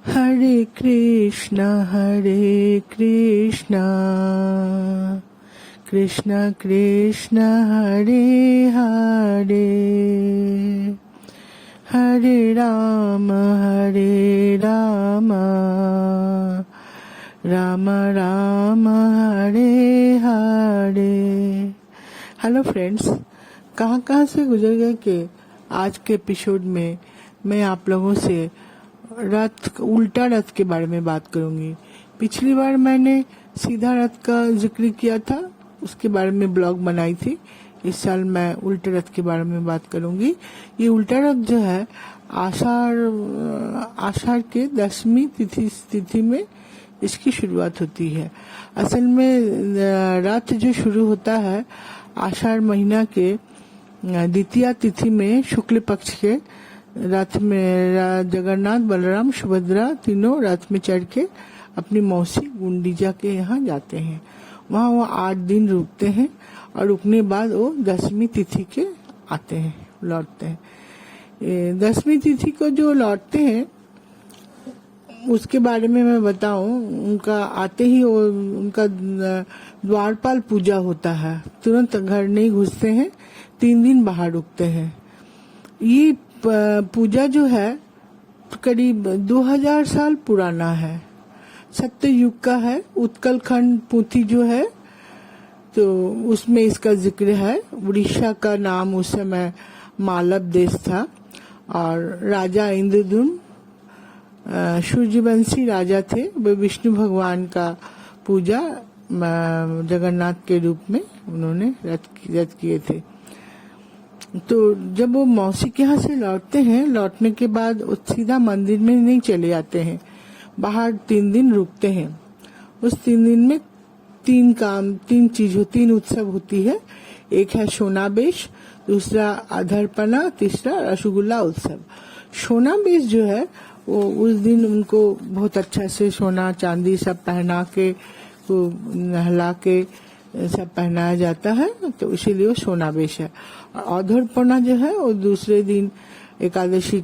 हरे कृष्णा कृष्णा कृष्णा हरे हरे, हरे Ram Ram Ram Hare Hare. Hello friends, कहाँ से गुजर गए कि आज के एपिसोड में मैं आप लोगों से उल्टा रथ के बारे में बात करूंगी। पिछली बार मैंने सीधा रथ का जिक्र किया था, उसके बारे में ब्लॉग बनाई थी। इस साल मैं उल्टे रथ के बारे में बात करूंगी। ये उल्टा रथ जो है आषाढ़ के 10वीं तिथि में इसकी शुरुआत होती है। असल में रथ जो शुरू होता है आषाढ़ महीना के द्वितीया तिथि में शुक्ल पक्ष के रथ में जगन्नाथ, बलराम, सुभद्रा तीनों रथ में चढ़ के अपनी मौसी गुंडीचा के यहाँ जाते हैं। वहाँ वो 8 दिन रुकते हैं और रुकने बाद वो 10वीं तिथि के आते हैं, लौटते हैं। 10वीं तिथि को जो लौटते हैं उसके बारे में मैं बताऊं। उनका आते ही उनका द्वारपाल पूजा होता है। तुरंत घर नहीं घुसते हैं, 3 दिन बाहर रुकते हैं। ये पूजा जो है करीब 2000 साल पुराना है, सत्य युग का है। उत्कल खंड पोथी जो है तो उसमें इसका जिक्र है। उड़ीसा का नाम उस समय मालव देश था और राजा इंद्रद्युम्न सूर्यवंशी राजा थे। वे विष्णु भगवान का पूजा जगन्नाथ के रूप में उन्होंने रथ किए थे। तो जब वो मौसी के यहाँ से लौटते हैं, लौटने के बाद सीधा मंदिर में नहीं चले जाते हैं, बाहर 3 दिन रुकते हैं। उस 3 दिन में 3 उत्सव होती है। एक है सोनाबेश, दूसरा अधरपना, तीसरा रसगुल्ला उत्सव। सोनाबेश जो है वो उस दिन उनको बहुत अच्छा से सोना चांदी सब पहना के, नहला के सब पहनाया जाता है, तो इसीलिए वो सोनाबेश है। और अधरपना जो है वो दूसरे दिन द्वादशी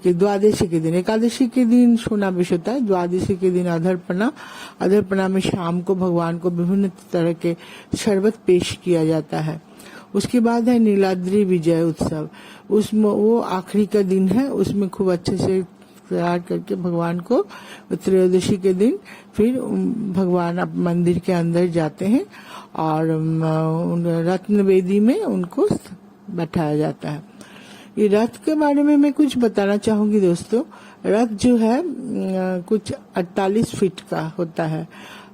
के दिन सोनाबेश होता है। द्वादशी के दिन अधरपना में शाम को भगवान को विभिन्न तरह के शरबत पेश किया जाता है। उसके बाद है नीलाद्री विजय उत्सव। उसमें वो आखिरी का दिन है, उसमें खूब अच्छे से तैयार करके भगवान को त्रयोदशी के दिन फिर भगवान अब मंदिर के अंदर जाते हैं और रत्न वेदी में उनको बैठाया जाता है। ये रथ के बारे में मैं कुछ बताना चाहूंगी दोस्तों। रथ जो है कुछ 48 फीट का होता है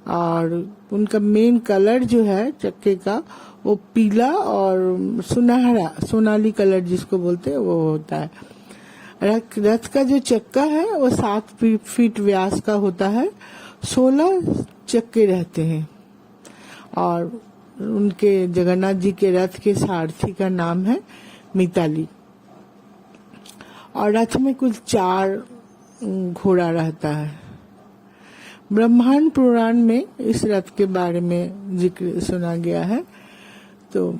और उनका मेन कलर जो है चक्के का वो पीला और सुनहरा, सोनाली कलर जिसको बोलते हैं वो होता है। रथ का जो चक्का है वो 7 फीट व्यास का होता है। 16 चक्के रहते हैं और उनके जगन्नाथ जी के रथ के सारथी का नाम है मिताली। और रथ में कुल 4 घोड़ा रहता है। ब्रह्मांड पुराण में इस रथ के बारे में जिक्र सुना गया है। तो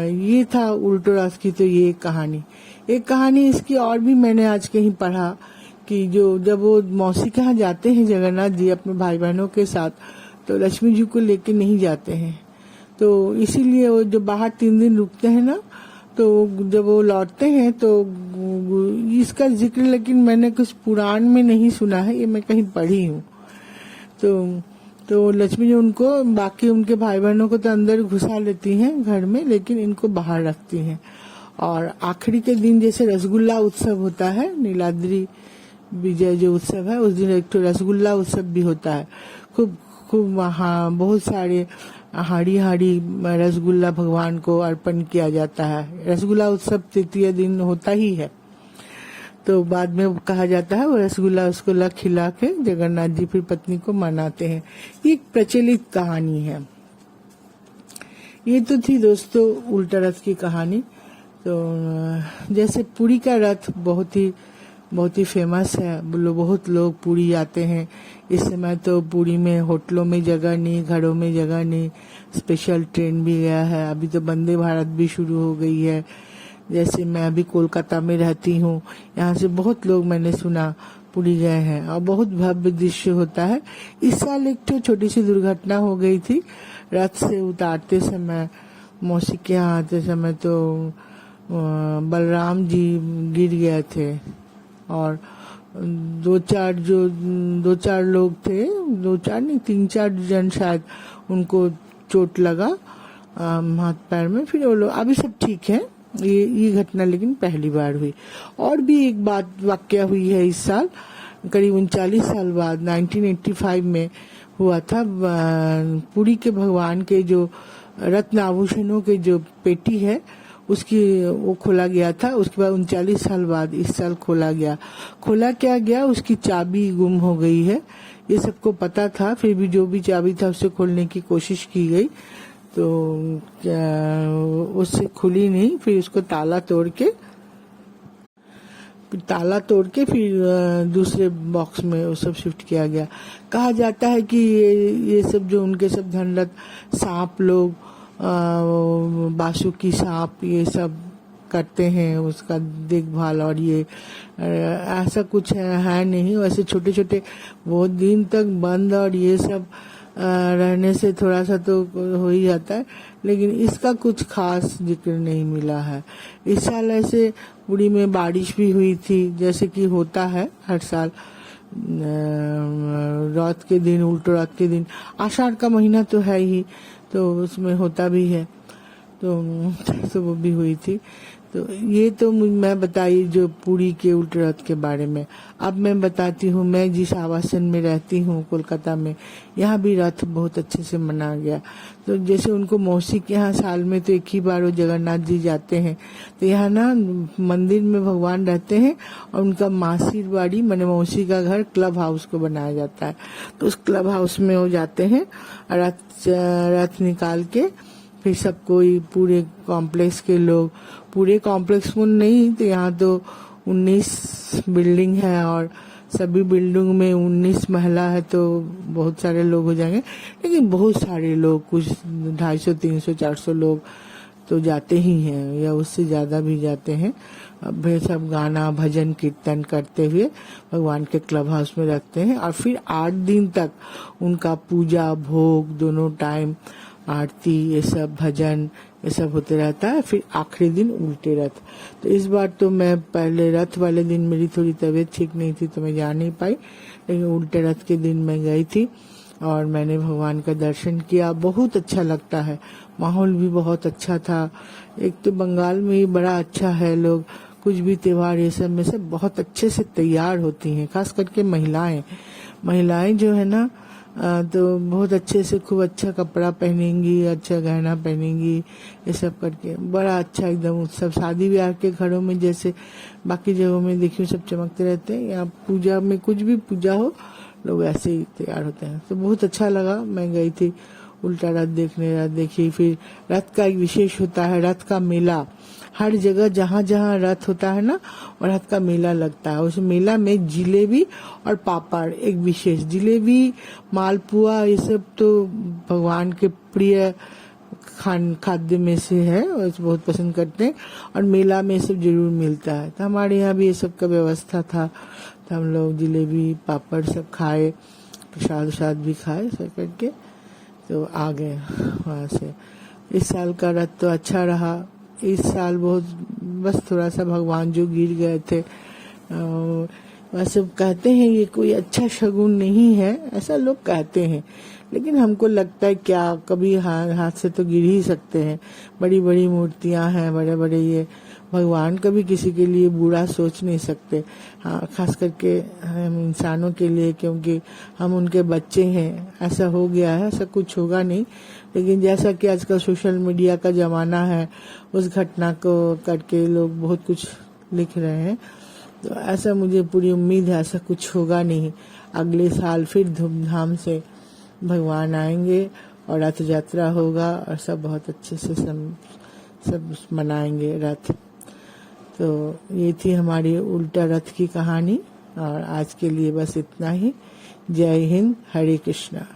ये था उल्टो रथ की तो ये कहानी। एक कहानी इसकी और भी मैंने आज कहीं पढ़ा कि जब वो मौसी के यहाँ जाते हैं जगन्नाथ जी अपने भाई बहनों के साथ, तो लक्ष्मी जी को लेके नहीं जाते हैं। तो इसीलिए वो जो बाहर 3 दिन रुकते हैं ना, तो जब वो लौटते हैं तो इसका जिक्र लेकिन मैंने कुछ पुराण में नहीं सुना है, ये मैं कहीं पढ़ी हूँ। तो लक्ष्मी जी उनको, बाकी उनके भाई बहनों को तो अंदर घुसा लेती हैं घर में, लेकिन इनको बाहर रखती हैं। और आखिरी के दिन जैसे रसगुल्ला उत्सव होता है, नीलाद्री विजय जो उत्सव है, उस दिन एक तो रसगुल्ला उत्सव भी होता है। खूब वहाँ बहुत सारे हाड़ी रसगुल्ला भगवान को अर्पण किया जाता है। रसगुल्ला उत्सव 3 दिन होता ही है। तो बाद में कहा जाता है वो रसगुल्ला खिला के जगन्नाथ जी फिर पत्नी को मनाते हैं। ये एक प्रचलित कहानी है। ये तो थी दोस्तों उल्टा रथ की कहानी। तो जैसे पुरी का रथ बहुत ही फेमस है, बहुत लोग पुरी जाते हैं। इस समय तो पुरी में होटलों में जगह नहीं, घरों में जगह नहीं, स्पेशल ट्रेन भी गया है। अभी तो वंदे भारत भी शुरू हो गई है। जैसे मैं अभी कोलकाता में रहती हूँ, यहाँ से बहुत लोग मैंने सुना पुरी गए हैं और बहुत भव्य दृश्य होता है। इस साल एक तो छोटी सी दुर्घटना हो गई थी, रथ से उतारते समय, मौसी के यहाँ आते समय तो बलराम जी गिर गए थे और दो चार लोग थे, 2-4 नहीं 3-4 जन शायद, उनको चोट लगा हाथ पैर में। फिर वो लोग अभी सब ठीक है। ये घटना लेकिन पहली बार हुई। और भी एक वाकया हुई है इस साल, करीब 39 साल बाद 1985 में हुआ था। पुरी के भगवान के जो रत्न आभूषणों के जो पेटी है उसकी वो खोला गया था। उसके बाद 39 साल बाद इस साल खोला क्या गया, उसकी चाबी गुम हो गई है। ये सबको पता था, फिर भी जो भी चाबी था उसे खोलने की कोशिश की गई तो उससे खुली नहीं। फिर उसको ताला तोड़ के फिर दूसरे बॉक्स में वो सब शिफ्ट किया गया। कहा जाता है कि ये सब जो उनके सब धनरत्न सांप लोग, बासुकी सांप, ये सब करते हैं उसका देखभाल। और ये ऐसा कुछ है नहीं, वैसे छोटे छोटे बहुत दिन तक बंद और ये सब रहने से थोड़ा सा तो हो ही जाता है, लेकिन इसका कुछ खास जिक्र नहीं मिला है। इस साल ऐसे पुरी में बारिश भी हुई थी, जैसे कि होता है हर साल रथ के दिन, उल्टो रथ के दिन। आषाढ़ का महीना तो है ही, तो उसमें होता भी है, तो वो भी हुई थी। तो ये तो मैं बताई जो पुरी के उल्टे रथ के बारे में। अब मैं बताती हूँ, मैं जिस आवासन में रहती हूँ कोलकाता में, यहाँ भी रथ बहुत अच्छे से मनाया गया। तो जैसे उनको मौसी के यहाँ साल में तो एक ही बार वो जगन्नाथ जी जाते हैं, तो यहाँ ना मंदिर में भगवान रहते हैं और उनका मासीर बाड़ी माने मौसी का घर क्लब हाउस को बनाया जाता है। तो उस क्लब हाउस में वो जाते हैं, रथ निकाल के फिर सब कोई पूरे कॉम्प्लेक्स के लोग, पूरे कॉम्प्लेक्स में नहीं तो यहाँ तो 19 बिल्डिंग है और सभी बिल्डिंग में 19 महला है, तो बहुत सारे लोग हो जाएंगे। लेकिन बहुत सारे लोग, कुछ 250, 300, 400 लोग तो जाते ही हैं या उससे ज्यादा भी जाते हैं। अब वे सब गाना भजन कीर्तन करते हुए भगवान के क्लब हाउस में रखते हैं और फिर 8 दिन तक उनका पूजा भोग दोनों टाइम, आरती, ये सब भजन, ये सब होते रहता है। फिर आखिरी दिन उल्टे रथ। तो इस बार तो मैं पहले रथ वाले दिन मेरी थोड़ी तबीयत ठीक नहीं थी तो मैं जा नहीं पाई, लेकिन उल्टे रथ के दिन मैं गई थी और मैंने भगवान का दर्शन किया। बहुत अच्छा लगता है, माहौल भी बहुत अच्छा था। एक तो बंगाल में ही बड़ा अच्छा है, लोग कुछ भी त्योहार ये सब में से बहुत अच्छे से तैयार होती हैं, खास करके महिलाएं जो है ना, तो बहुत अच्छे से खूब अच्छा कपड़ा पहनेंगी, अच्छा गहना पहनेंगी, ये सब करके बड़ा अच्छा एकदम उत्सव। शादी ब्याह के घरों में जैसे बाकी जगहों में देखिए सब चमकते रहते हैं, यहाँ पूजा में कुछ भी पूजा हो लोग ऐसे ही तैयार होते हैं। तो बहुत अच्छा लगा, मैं गई थी उल्टा रथ देखने, रथ देखी। फिर रथ का एक विशेष होता है, रथ का मेला। हर जगह जहाँ जहाँ रथ होता है ना, और रथ का मेला लगता है। उस मेला में जिलेबी और पापड़, एक विशेष जिलेबी, मालपुआ, ये सब तो भगवान के प्रिय खाद्य में से है और बहुत पसंद करते हैं और मेला में सब जरूर मिलता है। तो हमारे यहाँ भी ये सब का व्यवस्था था, तो हम लोग जिलेबी पापड़ सब खाए, प्रसाद भी खाए सब करके तो आ गए वहाँ से। इस साल का रथ तो अच्छा रहा। इस साल बहुत बस थोड़ा सा भगवान जो गिर गए थे, वैसे कहते हैं ये कोई अच्छा शगुन नहीं है, ऐसा लोग कहते हैं, लेकिन हमको लगता है क्या कभी हाथ से तो गिर ही सकते हैं। बड़ी बड़ी मूर्तियां हैं, बड़े बड़े ये भगवान कभी किसी के लिए बुरा सोच नहीं सकते। हाँ, खास करके हम इंसानों के लिए, क्योंकि हम उनके बच्चे हैं। ऐसा हो गया है, ऐसा कुछ होगा नहीं, लेकिन जैसा कि आजकल सोशल मीडिया का जमाना है, उस घटना को करके लोग बहुत कुछ लिख रहे हैं, तो ऐसा मुझे पूरी उम्मीद है ऐसा कुछ होगा नहीं। अगले साल फिर धूमधाम से भगवान आएंगे और रथ यात्रा होगा और सब बहुत अच्छे से सब मनाएंगे रथ। तो ये थी हमारी उल्टा रथ की कहानी और आज के लिए बस इतना ही। जय हिंद, हरे कृष्णा।